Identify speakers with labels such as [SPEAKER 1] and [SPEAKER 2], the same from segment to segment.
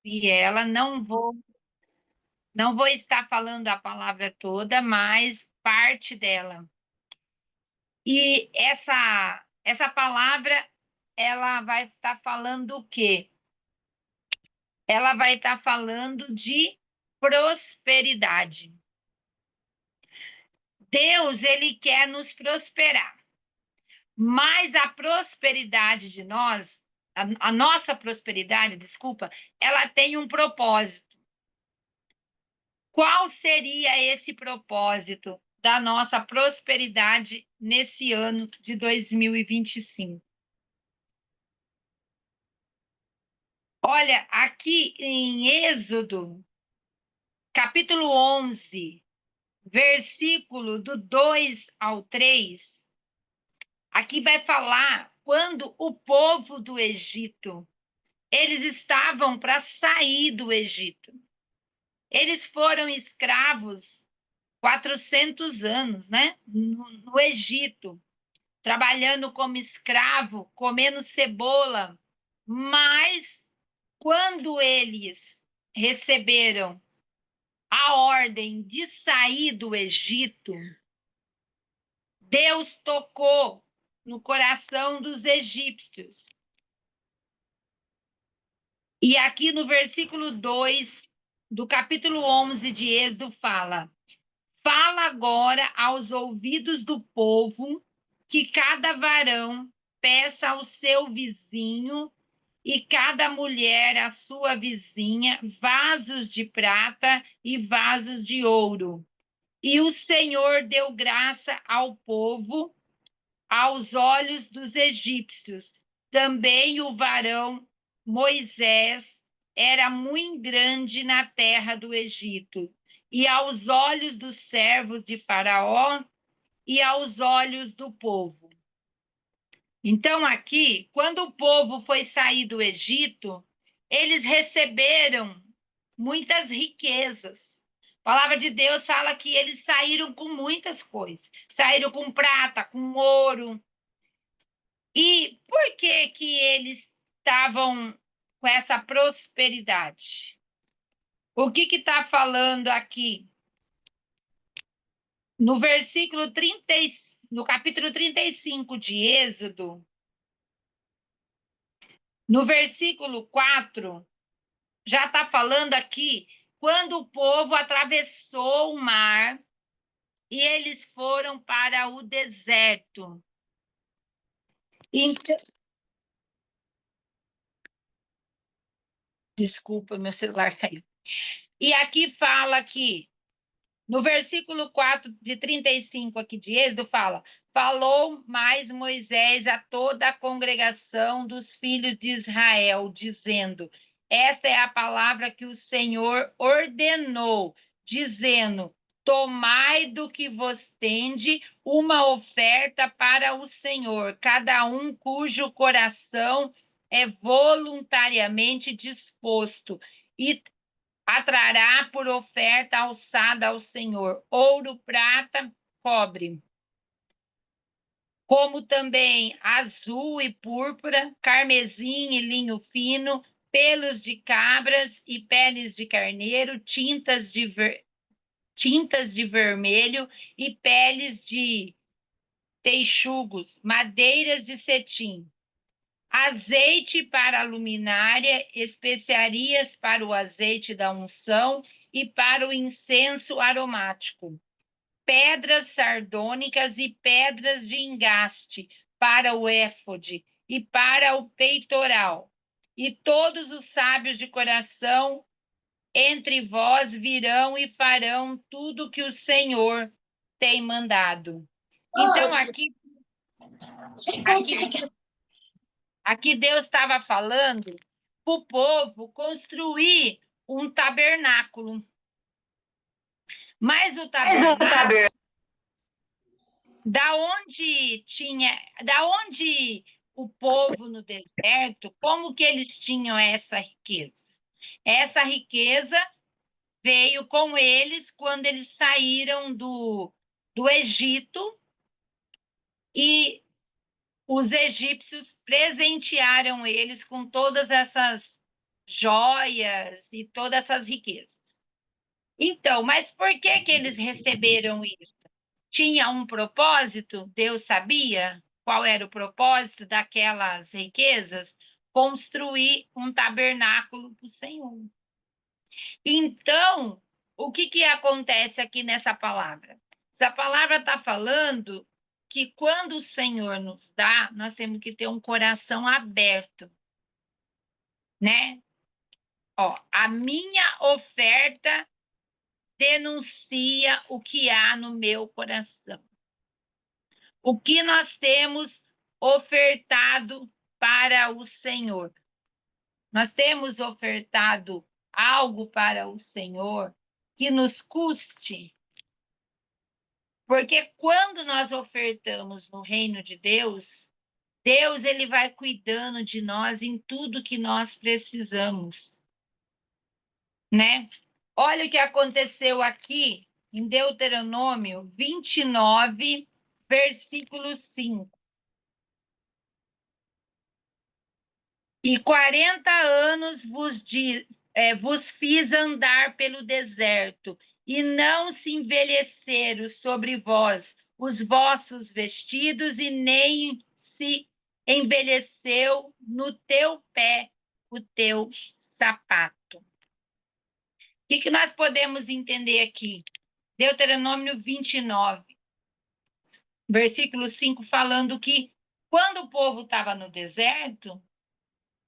[SPEAKER 1] ouvir ela, não vou estar falando a palavra toda, mas parte dela. E essa palavra, ela vai estar falando o quê? Ela vai estar falando de prosperidade. Deus, ele quer nos prosperar. Mas a prosperidade de nós, a nossa prosperidade, desculpa, ela tem um propósito. Qual seria esse propósito da nossa prosperidade nesse ano de 2025? Olha, aqui em Êxodo, capítulo 11, versículo do 2 ao 3, aqui vai falar quando o povo do Egito, eles estavam para sair do Egito. Eles foram escravos 400 anos, né? No Egito, trabalhando como escravo, comendo cebola. Mas quando eles receberam a ordem de sair do Egito, Deus tocou no coração dos egípcios. E aqui no versículo 2 do capítulo 11 de Êxodo fala: fala agora aos ouvidos do povo que cada varão peça ao seu vizinho e cada mulher à sua vizinha vasos de prata e vasos de ouro. E o Senhor deu graça ao povo aos olhos dos egípcios. Também o varão Moisés era muito grande na terra do Egito, e aos olhos dos servos de Faraó e aos olhos do povo. Então, aqui, quando o povo foi sair do Egito, eles receberam muitas riquezas. A palavra de Deus fala que eles saíram com muitas coisas. Saíram com prata, com ouro. E por que que eles estavam com essa prosperidade? O que está falando aqui? No versículo 30, no capítulo 35 de Êxodo, no versículo 4, já está falando aqui quando o povo atravessou o mar e eles foram para o deserto. Então, desculpa, meu celular caiu. E aqui fala que, no versículo 4 de 35 aqui de Êxodo, fala: falou mais Moisés a toda a congregação dos filhos de Israel, dizendo: esta é a palavra que o Senhor ordenou, dizendo: tomai do que vos tende uma oferta para o Senhor, cada um cujo coração é voluntariamente disposto, e atrará por oferta alçada ao Senhor ouro, prata, cobre, como também azul e púrpura, carmesim e linho fino, pelos de cabras e peles de carneiro, tintas de vermelho e peles de texugos, madeiras de cetim, azeite para a luminária, especiarias para o azeite da unção e para o incenso aromático, pedras sardônicas e pedras de engaste para o éfode e para o peitoral. E todos os sábios de coração entre vós virão e farão tudo que o Senhor tem mandado. Então, aqui Deus estava falando para o povo construir um tabernáculo. Mas o tabernáculo, da onde o povo no deserto, como que eles tinham essa riqueza? Essa riqueza veio com eles quando eles saíram do Egito, e os egípcios presentearam eles com todas essas joias e todas essas riquezas. Então, mas por que que eles receberam isso? Tinha um propósito? Deus sabia qual era o propósito daquelas riquezas? Construir um tabernáculo para o Senhor. Então, o que que acontece aqui nessa palavra? Essa palavra está falando que quando o Senhor nos dá, nós temos que ter um coração aberto, né? Ó, a minha oferta denuncia o que há no meu coração. O que nós temos ofertado para o Senhor? Nós temos ofertado algo para o Senhor que nos custe? Porque quando nós ofertamos no reino de Deus, Deus ele vai cuidando de nós em tudo que nós precisamos, né? Olha o que aconteceu aqui em Deuteronômio 29, versículo 5. E 40 anos vos fiz andar pelo deserto, e não se envelheceram sobre vós os vossos vestidos, e nem se envelheceu no teu pé o teu sapato. O que nós podemos entender aqui? Deuteronômio 29, versículo 5, falando que quando o povo estava no deserto,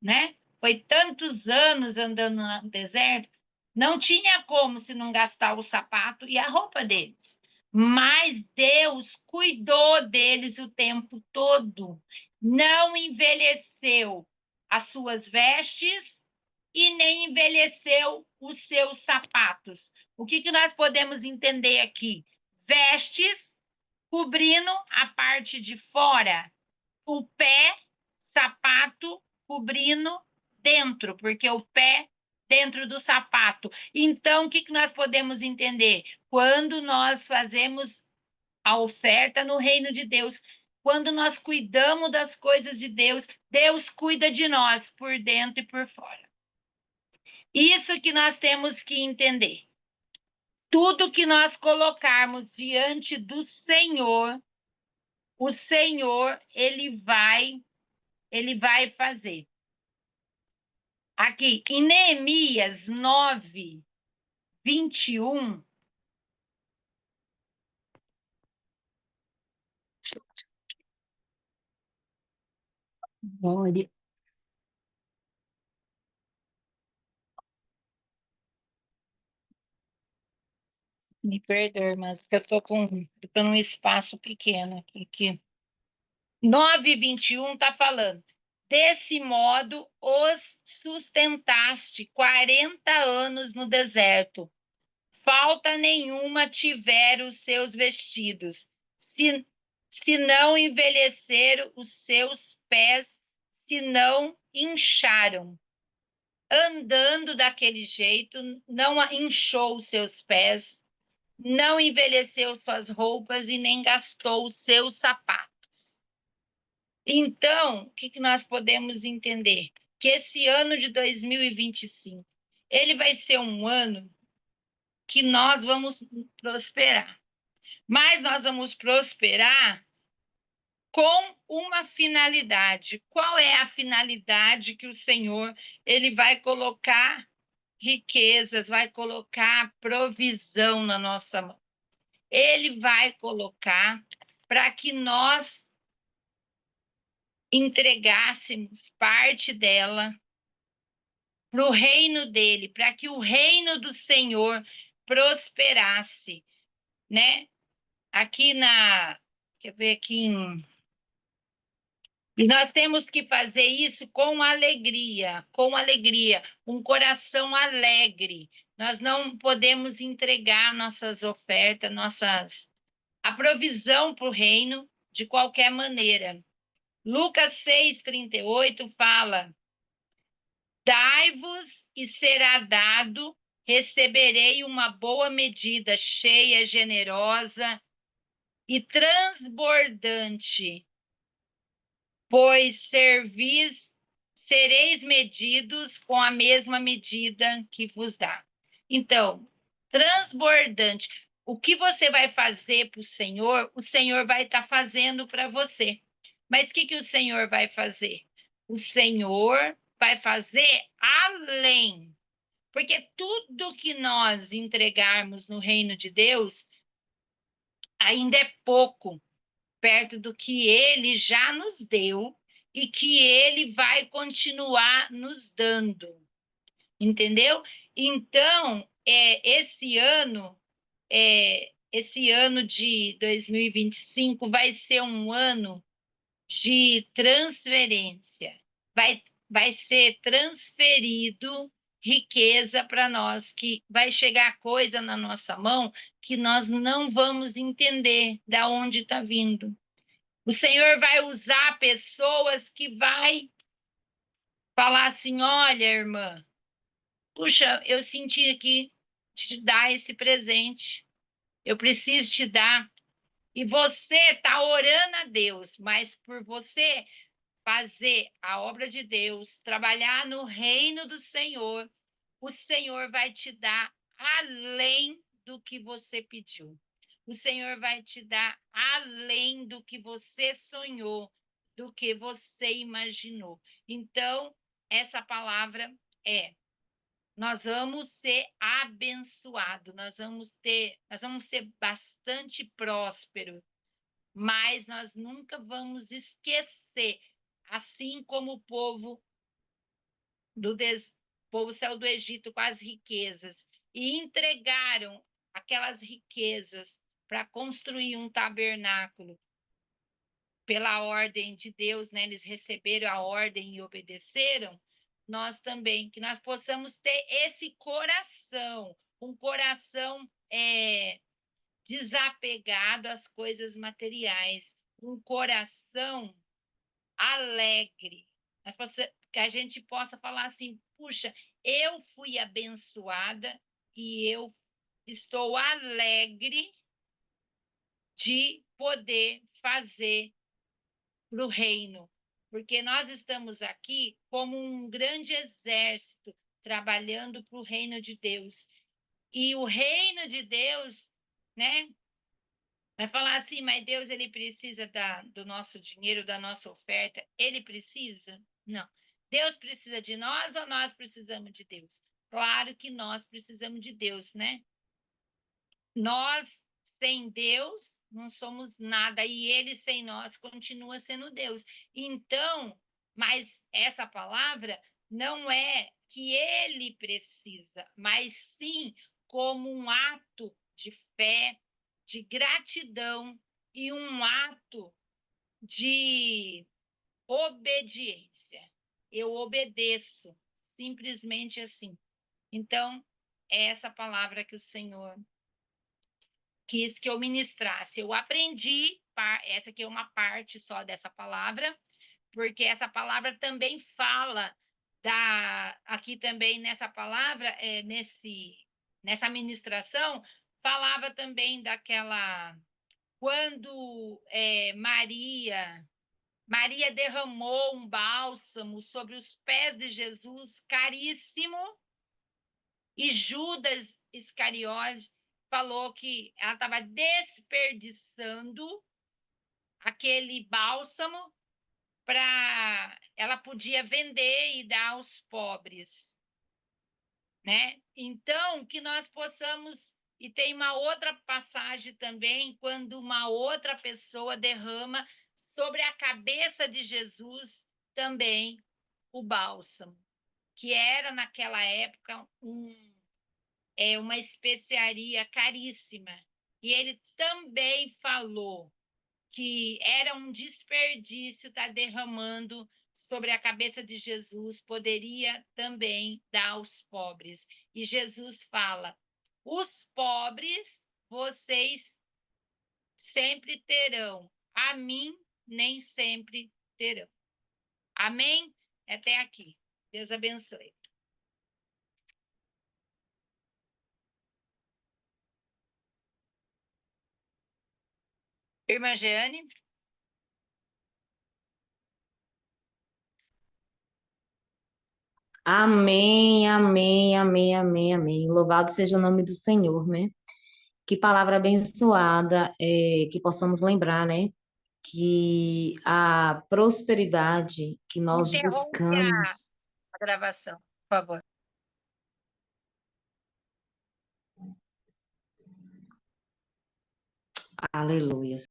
[SPEAKER 1] né? Foi tantos anos andando no deserto, não tinha como se não gastar o sapato e a roupa deles. Mas Deus cuidou deles o tempo todo, não envelheceu as suas vestes e nem envelheceu os seus sapatos. O que nós podemos entender aqui? Vestes cobrindo a parte de fora, o pé, sapato cobrindo dentro, porque o pé dentro do sapato. Então, o que nós podemos entender? Quando nós fazemos a oferta no reino de Deus, quando nós cuidamos das coisas de Deus, Deus cuida de nós por dentro e por fora. Isso que nós temos que entender. Tudo que nós colocarmos diante do Senhor, o Senhor, ele vai fazer. Aqui, em Neemias 9, 21. Glória. Me perdoe, mas eu tô num espaço pequeno aqui. 9:21 está falando. Desse modo, os sustentaste 40 anos no deserto. Falta nenhuma tiveram os seus vestidos, se não envelheceram os seus pés, se não incharam. Andando daquele jeito, não inchou os seus pés, não envelheceu suas roupas e nem gastou os seus sapatos. Então, o que nós podemos entender? Que esse ano de 2025, ele vai ser um ano que nós vamos prosperar. Mas nós vamos prosperar com uma finalidade. Qual é a finalidade que o Senhor ele vai colocar riquezas, vai colocar provisão na nossa mão? Ele vai colocar para que nós entregássemos parte dela para o reino dele, para que o reino do Senhor prosperasse, né? Aqui quer ver aqui e nós temos que fazer isso com alegria, um coração alegre. Nós não podemos entregar nossas ofertas, a provisão para o reino de qualquer maneira. Lucas 6:38 fala: dai-vos e será dado, receberei uma boa medida, cheia, generosa e transbordante, pois sereis medidos com a mesma medida que vos dá. Então, transbordante. O que você vai fazer para o Senhor vai estar fazendo para você. Mas o que o Senhor vai fazer? O Senhor vai fazer além. Porque tudo que nós entregarmos no reino de Deus ainda é pouco perto do que ele já nos deu e que ele vai continuar nos dando, entendeu? Então, esse ano de 2025 vai ser um ano de transferência, vai ser transferido riqueza para nós, que vai chegar coisa na nossa mão que nós não vamos entender da onde está vindo. O Senhor vai usar pessoas que vai falar assim: olha, irmã, puxa, eu senti aqui te dar esse presente, eu preciso te dar. E você está orando a Deus, mas por você fazer a obra de Deus, trabalhar no reino do Senhor, o Senhor vai te dar além do que você pediu. O Senhor vai te dar além do que você sonhou, do que você imaginou. Então, essa palavra é: nós vamos ser abençoados, nós vamos ser bastante prósperos, mas nós nunca vamos esquecer, assim como o povo saiu do Egito com as riquezas e entregaram aquelas riquezas para construir um tabernáculo pela ordem de Deus, né? Eles receberam a ordem e obedeceram. Nós também, que nós possamos ter esse coração, um coração desapegado às coisas materiais, um coração alegre, que a gente possa falar assim: puxa, eu fui abençoada e eu estou alegre de poder fazer para o reino, porque nós estamos aqui como um grande exército trabalhando para o reino de Deus. E o reino de Deus, né? Vai falar assim: mas Deus, ele precisa do nosso dinheiro, da nossa oferta? Ele precisa? Não. Deus precisa de nós ou nós precisamos de Deus? Claro que nós precisamos de Deus, né? Nós, sem Deus, não somos nada, e ele sem nós continua sendo Deus. Então, mas essa palavra não é que ele precisa, mas sim como um ato de fé, de gratidão e um ato de obediência. Eu obedeço, simplesmente assim. Então, é essa palavra que o Senhor quis que eu ministrasse. Eu aprendi, essa aqui é uma parte só dessa palavra, porque essa palavra também fala aqui também nessa palavra, nessa ministração, falava também daquela, quando Maria derramou um bálsamo sobre os pés de Jesus, caríssimo, e Judas Iscariote falou que ela estava desperdiçando aquele bálsamo, ela podia vender e dar aos pobres, né? Então, que nós possamos. E tem uma outra passagem também, quando uma outra pessoa derrama sobre a cabeça de Jesus também o bálsamo, que era naquela época uma especiaria caríssima. E ele também falou que era um desperdício estar derramando sobre a cabeça de Jesus, poderia também dar aos pobres. E Jesus fala: os pobres vocês sempre terão, a mim nem sempre terão. Amém? Até aqui. Deus abençoe. Irmã Jeane?
[SPEAKER 2] Amém, amém, amém, amém, amém. Louvado seja o nome do Senhor, né? Que palavra abençoada, que possamos lembrar, né? Que a prosperidade que nós
[SPEAKER 1] Interrompe
[SPEAKER 2] buscamos,
[SPEAKER 1] a gravação, por favor.
[SPEAKER 2] aleluia.